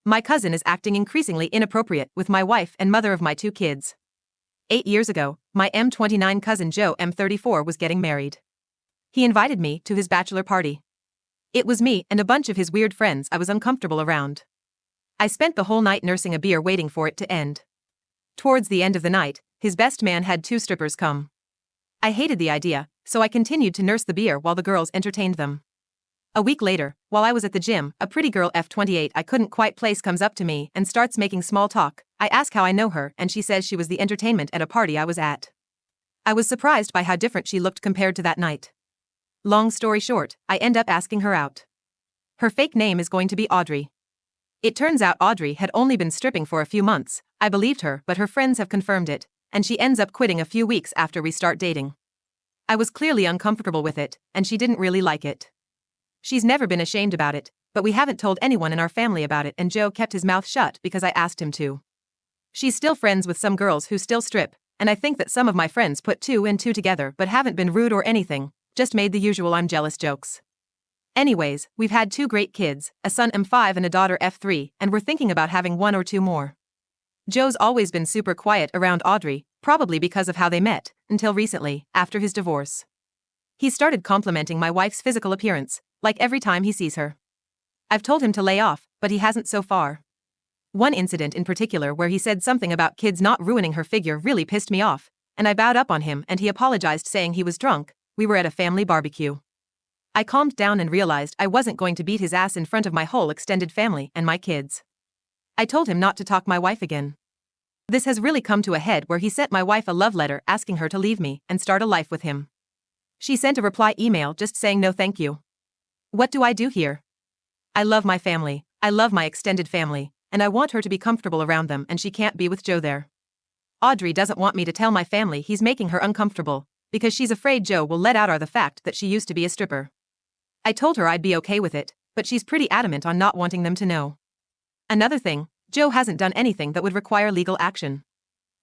My cousin is acting increasingly inappropriate with my wife and mother of my 2 kids. 8 years ago, my M29 cousin Joe M34 was getting married. He invited me to his bachelor party. It was me and a bunch of his weird friends I was uncomfortable around. I spent the whole night nursing a beer waiting for it to end. Towards the end of the night, his best man had 2 strippers come. I hated the idea, so I continued to nurse the beer while the girls entertained them. A week later, while I was at the gym, a pretty girl F28 I couldn't quite place comes up to me and starts making small talk. I ask how I know her and she says she was the entertainment at a party I was at. I was surprised by how different she looked compared to that night. Long story short, I end up asking her out. Her fake name is going to be Audrey. It turns out Audrey had only been stripping for a few months. I believed her, but her friends have confirmed it, and she ends up quitting a few weeks after we start dating. I was clearly uncomfortable with it, and she didn't really like it. She's never been ashamed about it, but we haven't told anyone in our family about it, and Joe kept his mouth shut because I asked him to. She's still friends with some girls who still strip, and I think that some of my friends put 2 and 2 together but haven't been rude or anything, just made the usual I'm jealous jokes. Anyways, we've had 2 great kids, a son M5 and a daughter F3, and we're thinking about having 1 or 2 more. Joe's always been super quiet around Audrey, probably because of how they met, until recently, after his divorce. He started complimenting my wife's physical appearance, like every time he sees her. I've told him to lay off, but he hasn't so far. One incident in particular where he said something about kids not ruining her figure really pissed me off, and I bowed up on him and he apologized saying he was drunk. We were at a family barbecue. I calmed down and realized I wasn't going to beat his ass in front of my whole extended family and my kids. I told him not to talk my wife again. This has really come to a head where he sent my wife a love letter asking her to leave me and start a life with him. She sent a reply email just saying no thank you. What do I do here? I love my family, I love my extended family, and I want her to be comfortable around them, and she can't be with Joe there. Audrey doesn't want me to tell my family he's making her uncomfortable, because she's afraid Joe will let out the fact that she used to be a stripper. I told her I'd be okay with it, but she's pretty adamant on not wanting them to know. Another thing, Joe hasn't done anything that would require legal action.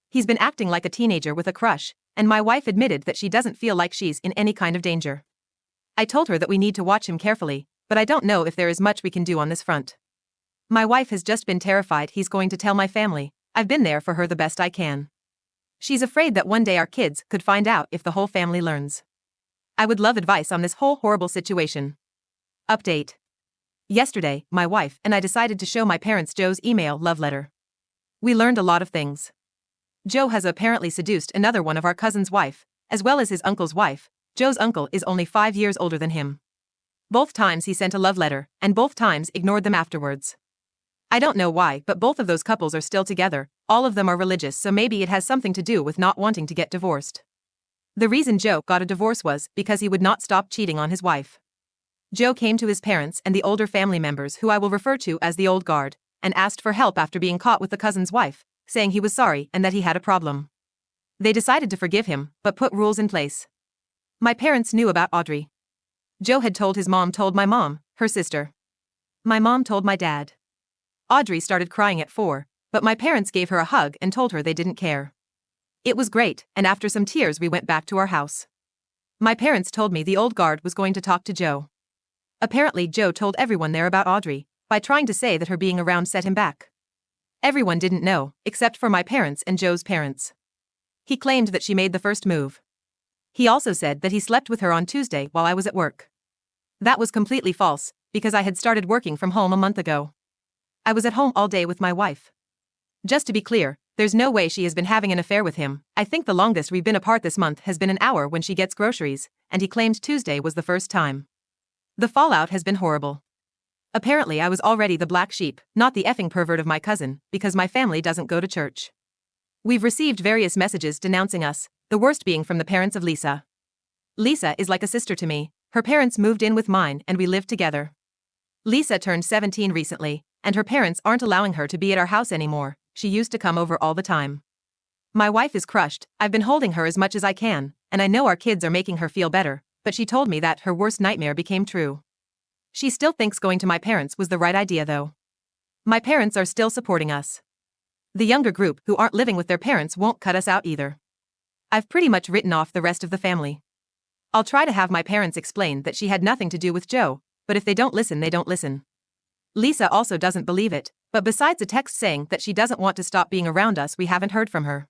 He's been acting like a teenager with a crush, and my wife admitted that she doesn't feel like she's in any kind of danger. I told her that we need to watch him carefully, but I don't know if there is much we can do on this front. My wife has just been terrified he's going to tell my family. I've been there for her the best I can. She's afraid that one day our kids could find out if the whole family learns. I would love advice on this whole horrible situation. Update. Yesterday, my wife and I decided to show my parents Joe's email love letter. We learned a lot of things. Joe has apparently seduced another one of our cousin's wife, as well as his uncle's wife. Joe's uncle is only 5 years older than him. Both times he sent a love letter, and both times ignored them afterwards. I don't know why, but both of those couples are still together. All of them are religious, so maybe it has something to do with not wanting to get divorced. The reason Joe got a divorce was because he would not stop cheating on his wife. Joe came to his parents and the older family members, who I will refer to as the old guard, and asked for help after being caught with the cousin's wife, saying he was sorry and that he had a problem. They decided to forgive him, but put rules in place. My parents knew about Audrey. Joe had told his mom, told my mom, her sister. My mom told my dad. Audrey started crying at 4, but my parents gave her a hug and told her they didn't care. It was great, and after some tears we went back to our house. My parents told me the old guard was going to talk to Joe. Apparently Joe told everyone there about Audrey, by trying to say that her being around set him back. Everyone didn't know, except for my parents and Joe's parents. He claimed that she made the first move. He also said that he slept with her on Tuesday while I was at work. That was completely false, because I had started working from home a month ago. I was at home all day with my wife. Just to be clear, there's no way she has been having an affair with him. I think the longest we've been apart this month has been an hour when she gets groceries, and he claimed Tuesday was the first time. The fallout has been horrible. Apparently I was already the black sheep, not the effing pervert of my cousin, because my family doesn't go to church. We've received various messages denouncing us, the worst being from the parents of Lisa. Lisa is like a sister to me. Her parents moved in with mine and we lived together. Lisa turned 17 recently, and her parents aren't allowing her to be at our house anymore. She used to come over all the time. My wife is crushed. I've been holding her as much as I can, and I know our kids are making her feel better, but she told me that her worst nightmare became true. She still thinks going to my parents was the right idea though. My parents are still supporting us. The younger group who aren't living with their parents won't cut us out either. I've pretty much written off the rest of the family. I'll try to have my parents explain that she had nothing to do with Joe, but if they don't listen, they don't listen. Lisa also doesn't believe it, But besides a text saying that she doesn't want to stop being around us, we haven't heard from her.